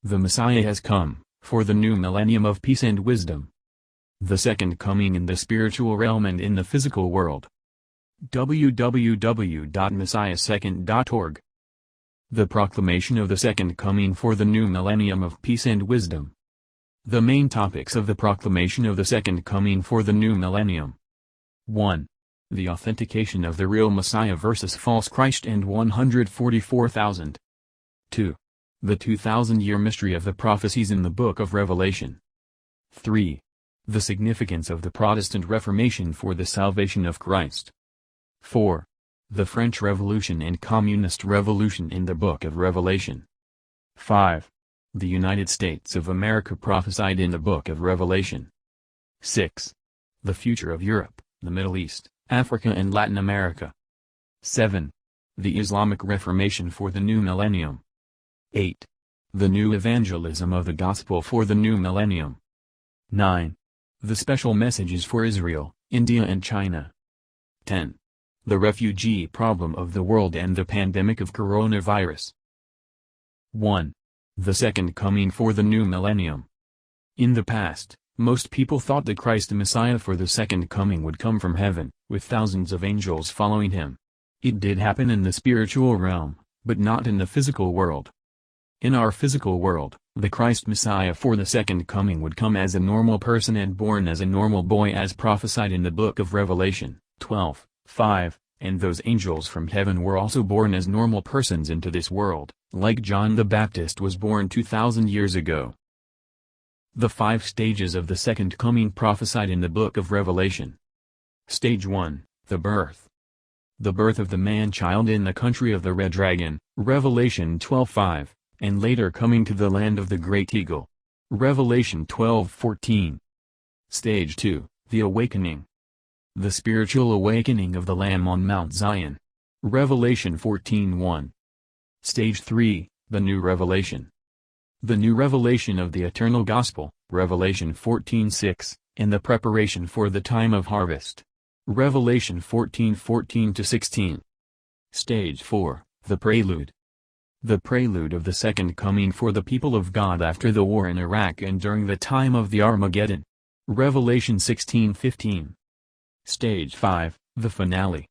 The Messiah has come, for the new millennium of peace and wisdom. The second coming in the spiritual realm and in the physical world. www.messiahsecond.org. The proclamation of the second coming for the new millennium of peace and wisdom. The main topics of the proclamation of the second coming for the new millennium. 1. The authentication of the real Messiah versus false Christ and 144,000. 2. The 2,000-year mystery of the prophecies in the book of Revelation. 3. The significance of the Protestant Reformation for the salvation of Christ. 4. The French Revolution and Communist Revolution in the book of Revelation. 5. The United States of America prophesied in the book of Revelation. 6. The future of Europe, the Middle East, Africa and Latin America. 7. The Islamic Reformation for the new millennium. 8. The new evangelism of the gospel for the new millennium. 9. The special messages for Israel, India and China. 10. The refugee problem of the world and the pandemic of coronavirus. 1. The second coming for the new millennium. In the past, most people thought the Christ Messiah for the second coming would come from heaven, with thousands of angels following him. It did happen in the spiritual realm, but not in the physical world. In our physical world, the Christ Messiah for the second coming would come as a normal person and born as a normal boy as prophesied in the book of Revelation, 12:5, and those angels from heaven were also born as normal persons into this world, like John the Baptist was born 2,000 years ago. The 5 stages of the second coming prophesied in the book of Revelation. Stage 1, the birth. The birth of the man-child in the country of the red dragon, Revelation 12:5. And later coming to the land of the great eagle. Revelation 12:14. Stage 2, the awakening. The spiritual awakening of the Lamb on Mount Zion. Revelation 14:1. Stage 3, the new revelation. The new revelation of the eternal gospel, Revelation 14:6, and the preparation for the time of harvest. Revelation 14:14-16. Stage 4, the prelude. The prelude of the second coming for the people of God after the war in Iraq and during the time of the Armageddon. Revelation 16:15. Stage 5, the finale.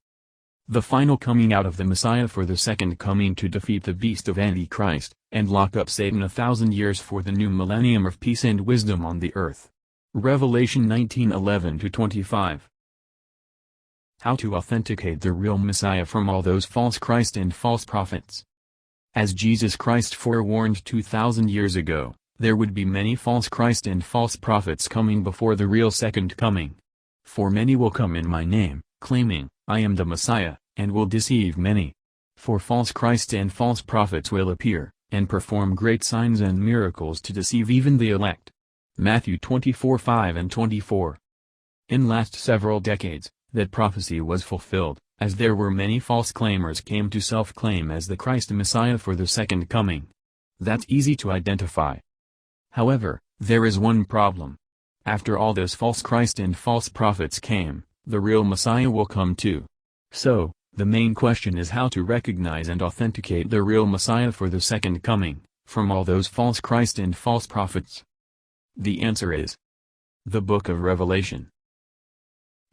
The final coming out of the Messiah for the second coming to defeat the beast of Antichrist, and lock up Satan 1,000 years for the new millennium of peace and wisdom on the earth. Revelation 19:11-25. How to authenticate the real Messiah from all those false Christ and false prophets. As Jesus Christ forewarned 2,000 years ago, there would be many false Christ and false prophets coming before the real second coming. For many will come in my name, claiming, I am the Messiah, and will deceive many. For false Christs and false prophets will appear, and perform great signs and miracles to deceive even the elect. Matthew 24:5 and 24. In last several decades, that prophecy was fulfilled, as there were many false claimers came to self-claim as the Christ Messiah for the second coming. That's easy to identify. However, there is one problem. After all those false Christ and false prophets came, the real Messiah will come too. So, the main question is how to recognize and authenticate the real Messiah for the second coming, from all those false Christ and false prophets. The answer is the book of Revelation.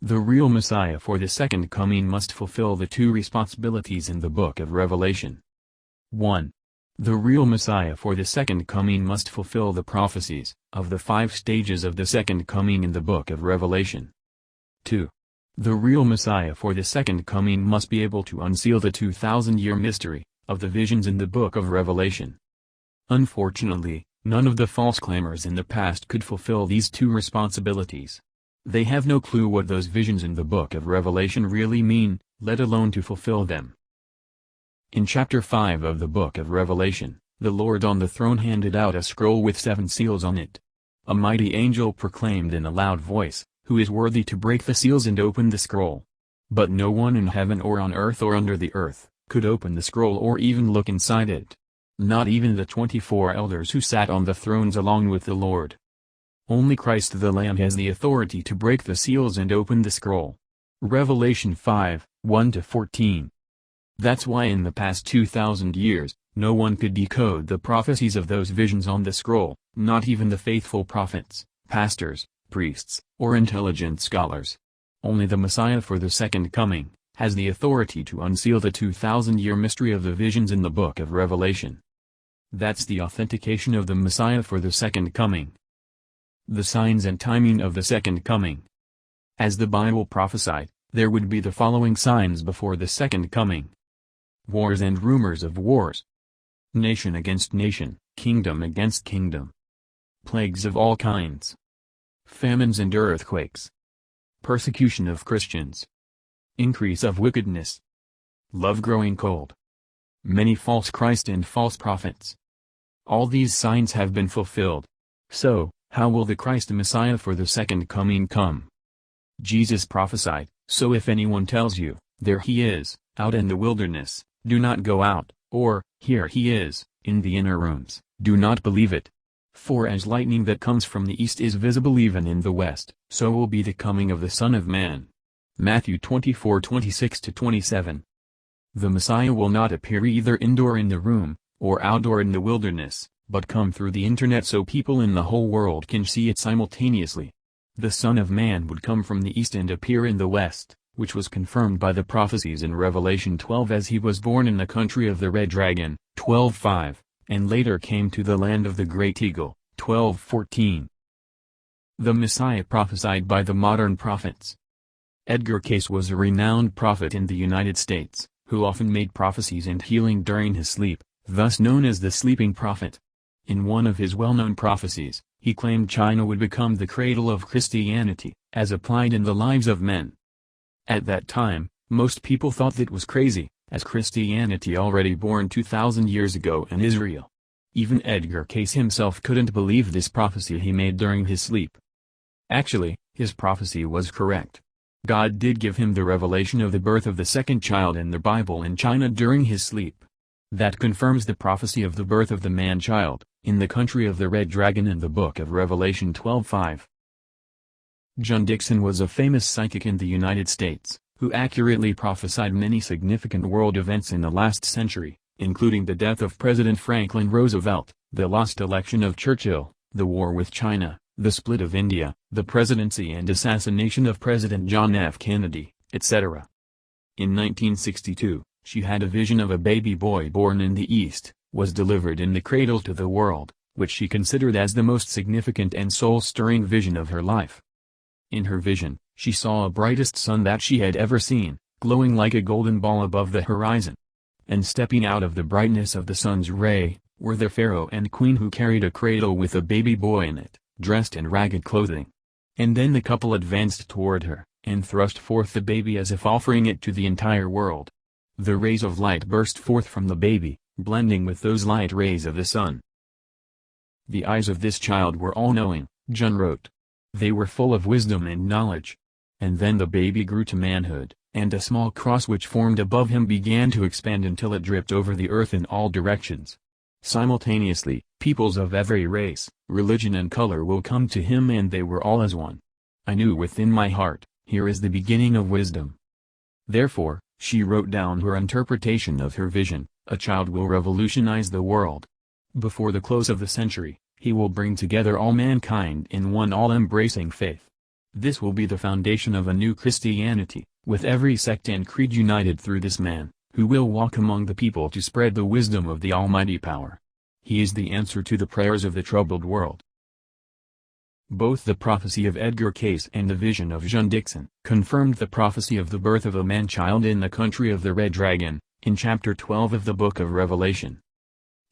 The real Messiah for the second coming must fulfill the 2 responsibilities in the book of Revelation. 1. The real Messiah for the second coming must fulfill the prophecies of the 5 stages of the second coming in the book of Revelation. 2. The real Messiah for the second coming must be able to unseal the 2,000-year mystery of the visions in the book of Revelation. Unfortunately, none of the false claimers in the past could fulfill these 2 responsibilities. They have no clue what those visions in the book of Revelation really mean, let alone to fulfill them. In chapter 5 of the book of Revelation, the Lord on the throne handed out a scroll with 7 seals on it. A mighty angel proclaimed in a loud voice, "Who is worthy to break the seals and open the scroll?" But no one in heaven or on earth or under the earth could open the scroll or even look inside it. Not even the 24 elders who sat on the thrones along with the Lord. Only Christ the Lamb has the authority to break the seals and open the scroll. Revelation 5:1-14. That's why in the past 2,000 years, No one could decode the prophecies of those visions on the scroll, not even the faithful prophets, pastors, priests, or intelligent scholars. Only the Messiah for the second coming has the authority to unseal the 2,000-year mystery of the visions in the book of Revelation. That's the authentication of the Messiah for the second coming. The signs and timing of the second coming. As the Bible prophesied, there would be the following signs before the second coming. Wars and rumors of wars. Nation against nation, kingdom against kingdom. Plagues of all kinds. Famines and earthquakes. Persecution of Christians. Increase of wickedness. Love growing cold. Many false Christ and false prophets. All these signs have been fulfilled. So, how will the Christ Messiah for the second coming come? Jesus prophesied, "So if anyone tells you, 'There he is, out in the wilderness,' do not go out, or, 'Here he is, in the inner rooms,' do not believe it. For as lightning that comes from the east is visible even in the west, so will be the coming of the Son of Man." Matthew 24:26-27. The Messiah will not appear either indoor in the room, or outdoor in the wilderness, but come through the internet so people in the whole world can see it simultaneously. The Son of Man would come from the east and appear in the west, which was confirmed by the prophecies in Revelation 12 as he was born in the country of the red dragon, 12:5, and later came to the land of the great eagle, 12:14. The Messiah prophesied by the modern prophets. Edgar Cayce was a renowned prophet in the United States, who often made prophecies and healing during his sleep, thus known as the sleeping prophet. In one of his well-known prophecies, he claimed China would become the cradle of Christianity, as applied in the lives of men. At that time, most people thought that was crazy, as Christianity already born 2,000 years ago in Israel. Even Edgar Cayce himself couldn't believe this prophecy he made during his sleep. Actually, his prophecy was correct. God did give him the revelation of the birth of the second child in the Bible in China during his sleep. That confirms the prophecy of the birth of the man-child, in the country of the red dragon in the book of Revelation 12:5. John Dickson was a famous psychic in the United States, who accurately prophesied many significant world events in the last century, including the death of President Franklin Roosevelt, the lost election of Churchill, the war with China, the split of India, the presidency and assassination of President John F. Kennedy, etc. In 1962, she had a vision of a baby boy born in the East, was delivered in the cradle to the world, which she considered as the most significant and soul-stirring vision of her life. In her vision, she saw a brightest sun that she had ever seen, glowing like a golden ball above the horizon. And stepping out of the brightness of the sun's ray, were the pharaoh and queen who carried a cradle with a baby boy in it, dressed in ragged clothing. And then the couple advanced toward her, and thrust forth the baby as if offering it to the entire world. The rays of light burst forth from the baby, blending with those light rays of the sun. The eyes of this child were all-knowing, John wrote. They were full of wisdom and knowledge. And then the baby grew to manhood, and a small cross which formed above him began to expand until it dripped over the earth in all directions. Simultaneously, peoples of every race, religion and color will come to him, and they were all as one. I knew within my heart, here is the beginning of wisdom. Therefore, she wrote down her interpretation of her vision, a child will revolutionize the world. Before the close of the century, he will bring together all mankind in one all-embracing faith. This will be the foundation of a new Christianity, with every sect and creed united through this man, who will walk among the people to spread the wisdom of the Almighty power. He is the answer to the prayers of the troubled world. Both the prophecy of Edgar Cayce and the vision of John Dickson confirmed the prophecy of the birth of a man-child in the country of the red dragon, in chapter 12 of the book of Revelation.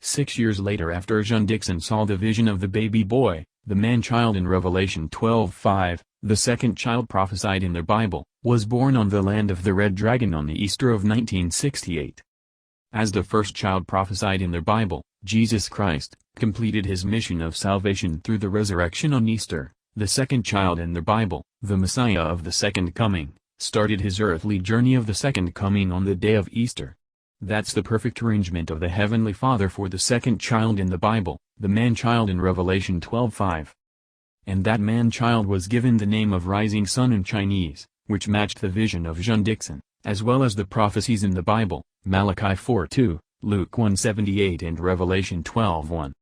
6 years later, after John Dickson saw the vision of the baby boy, the man-child in Revelation 12:5, the second child prophesied in the Bible, was born on the land of the red dragon on the Easter of 1968. As the first child prophesied in the Bible, Jesus Christ completed his mission of salvation through the resurrection on Easter. The second child in the Bible, the Messiah of the second coming, started his earthly journey of the second coming on the day of Easter. That's the perfect arrangement of the Heavenly Father for the second child in the Bible, the man-child in Revelation 12:5. And that man-child was given the name of Rising Sun in Chinese, which matched the vision of John Dickson, as well as the prophecies in the Bible, Malachi 4:2, Luke 1:78 and Revelation 12:1.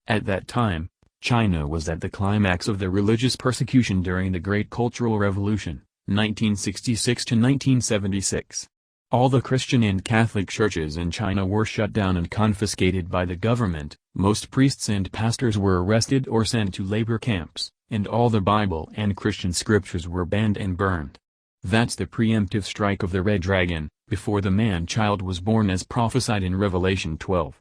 At that time, China was at the climax of the religious persecution during the Great Cultural Revolution, 1966 to 1976. All the Christian and Catholic churches in China were shut down and confiscated by the government, most priests and pastors were arrested or sent to labor camps, and all the Bible and Christian scriptures were banned and burned. That's the preemptive strike of the Red Dragon, before the man-child was born as prophesied in Revelation 12.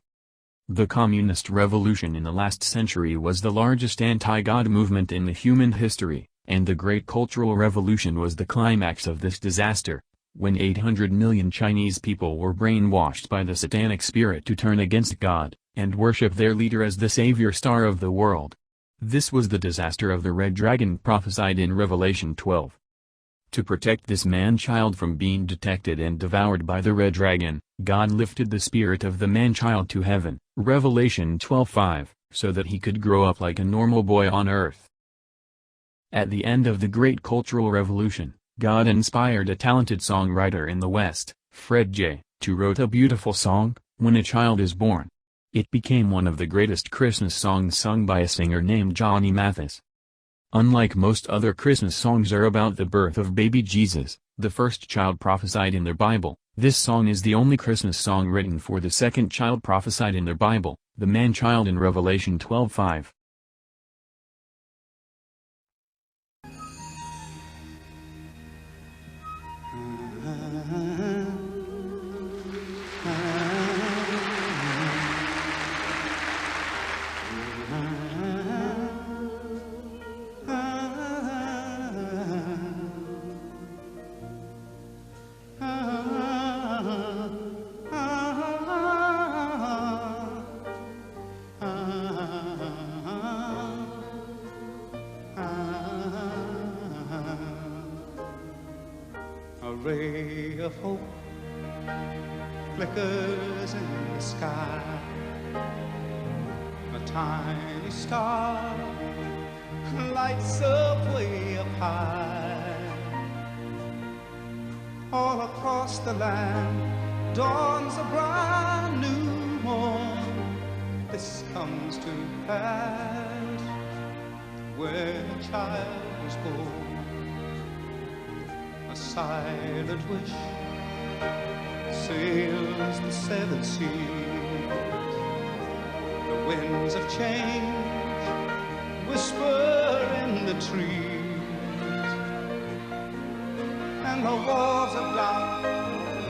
The Communist Revolution in the last century was the largest anti-God movement in the human history, and the Great Cultural Revolution was the climax of this disaster, when 800 million Chinese people were brainwashed by the satanic spirit to turn against God, and worship their leader as the savior star of the world. This was the disaster of the Red Dragon prophesied in Revelation 12. To protect this man-child from being detected and devoured by the Red Dragon, God lifted the spirit of the man-child to heaven, Revelation 12:5, so that he could grow up like a normal boy on earth. At the end of the Great Cultural Revolution, God inspired a talented songwriter in the West, Fred J., to write a beautiful song, When a Child is Born. It became one of the greatest Christmas songs sung by a singer named Johnny Mathis. Unlike most other Christmas songs are about the birth of baby Jesus, the first child prophesied in the Bible, this song is the only Christmas song written for the second child prophesied in the Bible, the man-child in Revelation 12:5. Ray of hope flickers in the sky. A tiny star lights up way up high. All across the land dawns a brand new morn. This comes to pass when a child is born. A silent wish sails the seven seas. The winds of change whisper in the trees, and the walls of doubt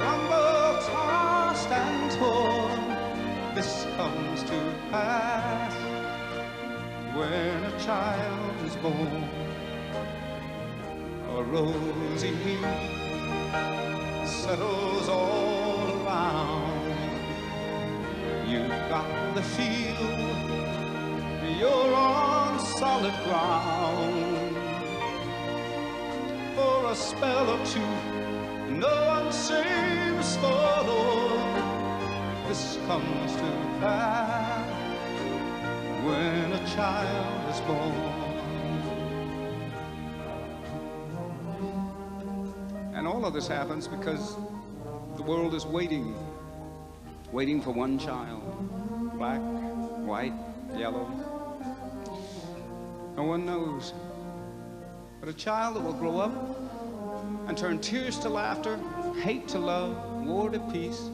rumble, tossed and torn. This comes to pass when a child is born. A rosy hue settles all around. You've got the feel you're on solid ground. For a spell or two, no one seems forlorn. This comes to pass when a child is born. And all of this happens because the world is waiting for one child. Black, white, yellow. No one knows. But a child that will grow up and turn tears to laughter, hate to love, war to peace,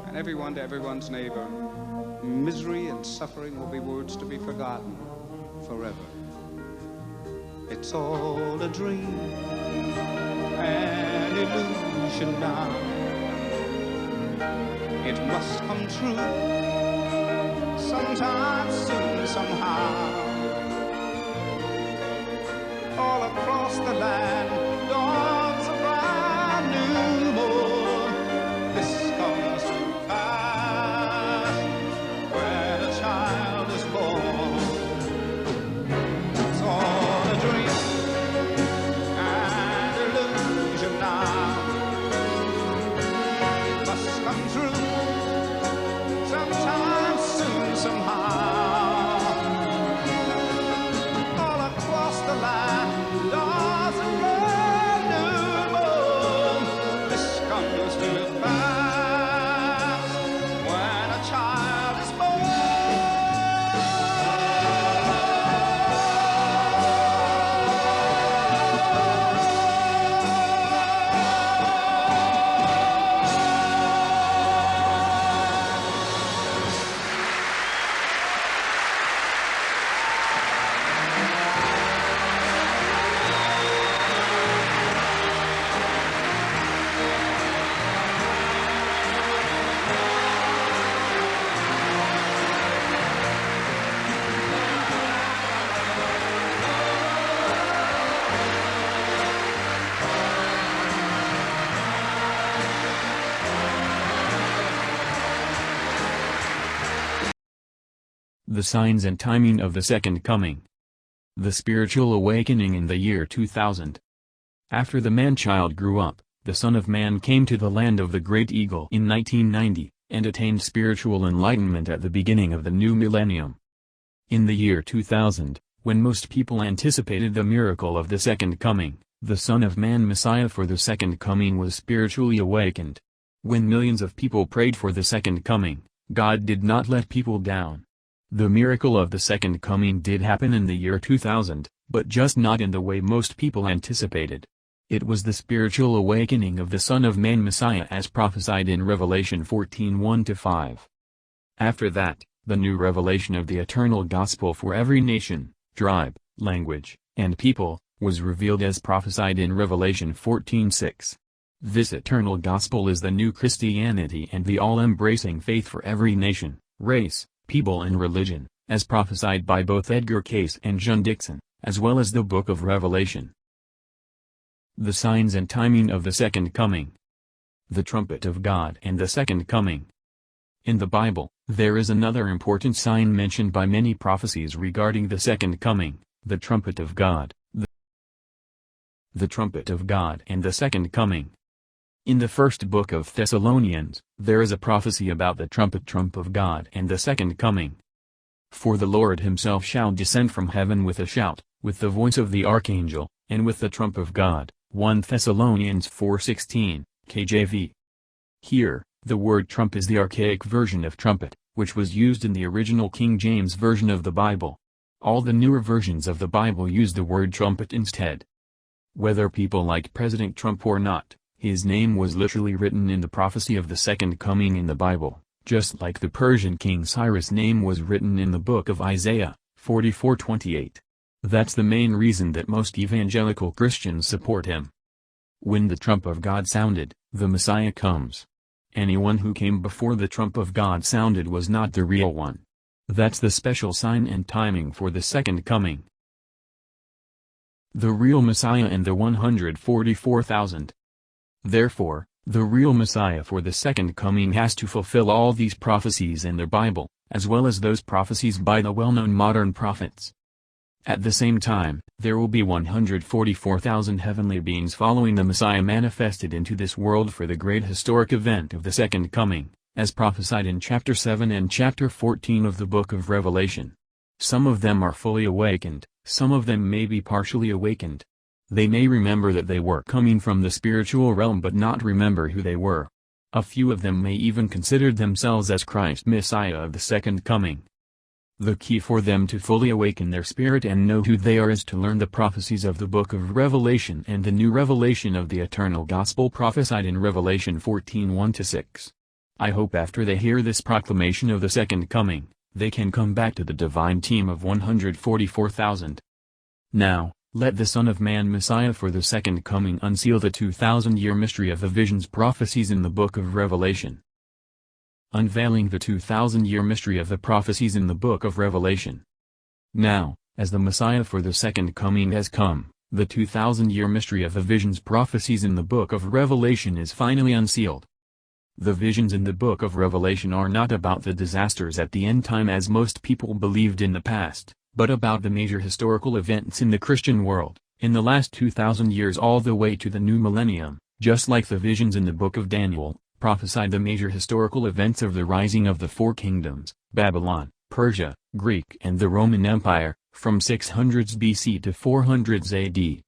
and everyone to everyone's neighbor. Misery and suffering will be words to be forgotten forever. It's all a dream, an illusion now. It must come true sometime soon, somehow. All across the land dawns a brand new morn. This comes to pass when a child is born. It's all a dream, an illusion now. It must come true sometime soon, somehow. All across the land dawns a brand new The signs and timing of the second coming. The spiritual awakening in the year 2000. After the man-child grew up, the Son of Man came to the land of the Great Eagle in 1990, and attained spiritual enlightenment at the beginning of the new millennium. In the year 2000, when most people anticipated the miracle of the second coming, the Son of Man Messiah for the second coming was spiritually awakened. When millions of people prayed for the second coming, God did not let people down. The miracle of the second coming did happen in the year 2000, but just not in the way most people anticipated. It was the spiritual awakening of the Son of Man Messiah as prophesied in Revelation 14:1-5. After that, the new revelation of the eternal gospel for every nation, tribe, language, and people, was revealed as prophesied in Revelation 14:6. This eternal gospel is the new Christianity and the all-embracing faith for every nation, race, people and religion, as prophesied by both Edgar Cayce and John Dickson, as well as the Book of Revelation. The signs and timing of the second coming. The Trumpet of God and the second coming. In the Bible, there is another important sign mentioned by many prophecies regarding the second coming, the Trumpet of God. The Trumpet of God and the second coming. In the first book of Thessalonians, there is a prophecy about the trumpet of God and the second coming. For the Lord himself shall descend from heaven with a shout, with the voice of the archangel, and with the trump of God. 1 Thessalonians 4:16, KJV. Here, the word trump is the archaic version of trumpet, which was used in the original King James Version of the Bible. All the newer versions of the Bible use the word trumpet instead. Whether people like President Trump or not, his name was literally written in the prophecy of the second coming in the Bible, just like the Persian King Cyrus' name was written in the book of Isaiah, 44:28. That's the main reason that most evangelical Christians support him. When the trump of God sounded, the Messiah comes. Anyone who came before the trump of God sounded was not the real one. That's the special sign and timing for the second coming. The real Messiah and the 144,000. Therefore, the real Messiah for the second coming has to fulfill all these prophecies in the Bible, as well as those prophecies by the well-known modern prophets. At the same time, there will be 144,000 heavenly beings following the Messiah manifested into this world for the great historic event of the second coming, as prophesied in chapter 7 and chapter 14 of the book of Revelation. Some of them are fully awakened, some of them may be partially awakened. They may remember that they were coming from the spiritual realm but not remember who they were. A few of them may even consider themselves as Christ Messiah of the second coming. The key for them to fully awaken their spirit and know who they are is to learn the prophecies of the book of Revelation and the new revelation of the eternal gospel prophesied in Revelation 14:1-6. I hope after they hear this proclamation of the second coming, they can come back to the divine team of 144,000. Now, let the Son of Man Messiah for the second coming unseal the 2,000-year mystery of the visions prophecies in the book of Revelation. Unveiling the 2,000-year mystery of the prophecies in the book of Revelation. Now, as the Messiah for the second coming has come, the 2,000-year mystery of the visions prophecies in the book of Revelation is finally unsealed. The visions in the book of Revelation are not about the disasters at the end time as most people believed in the past, but about the major historical events in the Christian world, in the last 2,000 years all the way to the new millennium, just like the visions in the book of Daniel prophesied the major historical events of the rising of the four kingdoms, Babylon, Persia, Greek and the Roman Empire, from 600s BC to 400s AD.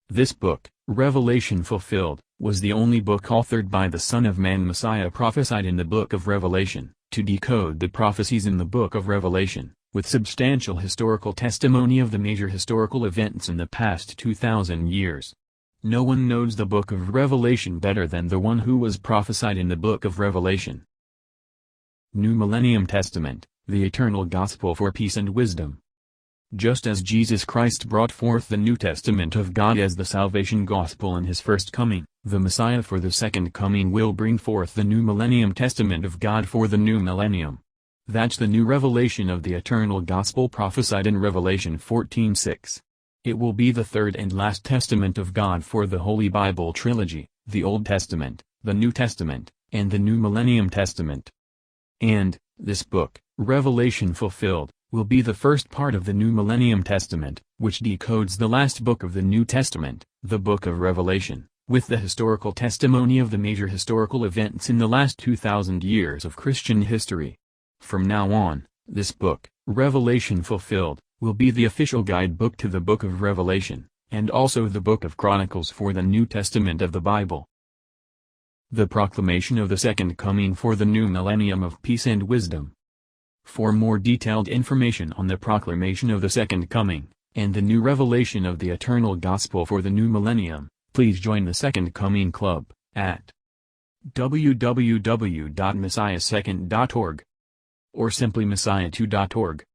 This book, Revelation Fulfilled, was the only book authored by the Son of Man Messiah prophesied in the book of Revelation, to decode the prophecies in the book of Revelation, with substantial historical testimony of the major historical events in the past 2,000 years. No one knows the book of Revelation better than the one who was prophesied in the book of Revelation. New Millennium Testament, the eternal gospel for peace and wisdom. Just as Jesus Christ brought forth the New Testament of God as the salvation gospel in his first coming, the Messiah for the second coming will bring forth the New Millennium Testament of God for the new millennium. That's the new revelation of the eternal gospel prophesied in Revelation 14:6. It will be the third and last testament of God for the Holy Bible trilogy, the Old Testament, the New Testament, and the New Millennium Testament. And, this book, Revelation Fulfilled, will be the first part of the New Millennium Testament, which decodes the last book of the New Testament, the Book of Revelation, with the historical testimony of the major historical events in the last 2,000 years of Christian history. From now on, this book, Revelation Fulfilled, will be the official guidebook to the Book of Revelation, and also the Book of Chronicles for the New Testament of the Bible. The Proclamation of the Second Coming for the New Millennium of Peace and Wisdom. For more detailed information on the proclamation of the Second Coming, and the new revelation of the eternal gospel for the new millennium, please join the Second Coming Club, at www.messiahsecond.org or simply messiah2.org.